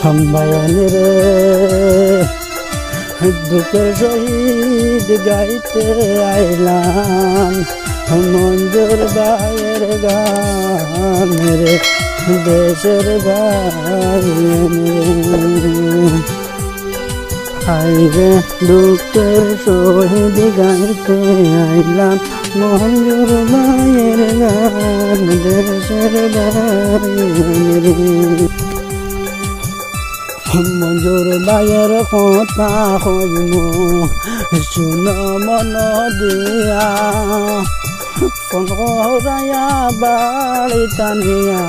হাম্বায়ান রে দুঃখের সহিত গাইতে আইলাম মঞ্জুর ভাইয়ের গান রে দেশের গান আইরে দুঃখের সহিত গাইতে আইলাম মঞ্জুর ভাইয়ের গান দেশের গান রে মঞ্জুর ভাইয়ের কথা হইম শুন মন দিয়া পনরায়া বাড়ি টানিয়া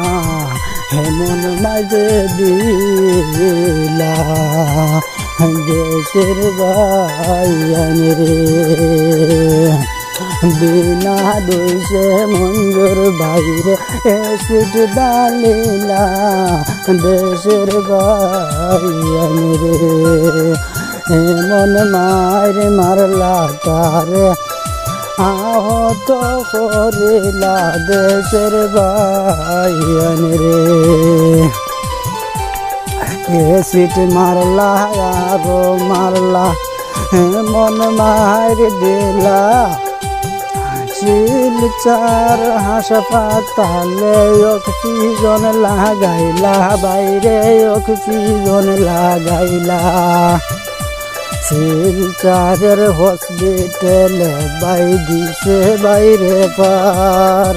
হেমন মাঝে দিলা দেশের ভাইয়ান রে বিনা দোষে মঞ্জুর বাইরে এসিড ডালিলা দেশের ভাইয়ান রে এমন মার মারলা তারে আহত করিলা দেশের ভাইয়ান রে এসিড মারলা আরো মারলা এমন মার দিলা শিলচর হাসপাতালে অক্সিজন লাগাইলা বাইরে অক্সিজন লাগাইলা শিলচরের হসপিটালে বাই দিছে বাইরে পার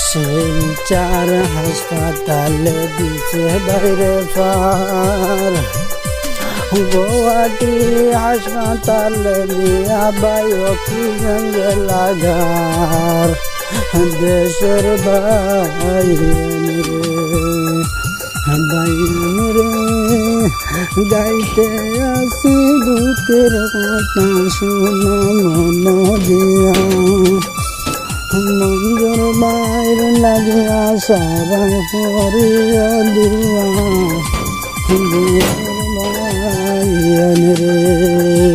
শিলচর হাসপাতালে দিছে বাইরে পার গুয়াহাটি হাসপাতালে নিয়া বাই অক্সিজন লাগার দেশের বাইন রে গাইতে আসি দুঃখের কথা শুনো মন দিয়া মঞ্জুর বাইর লাগিয়া সারা পরিয়া দিয়া রে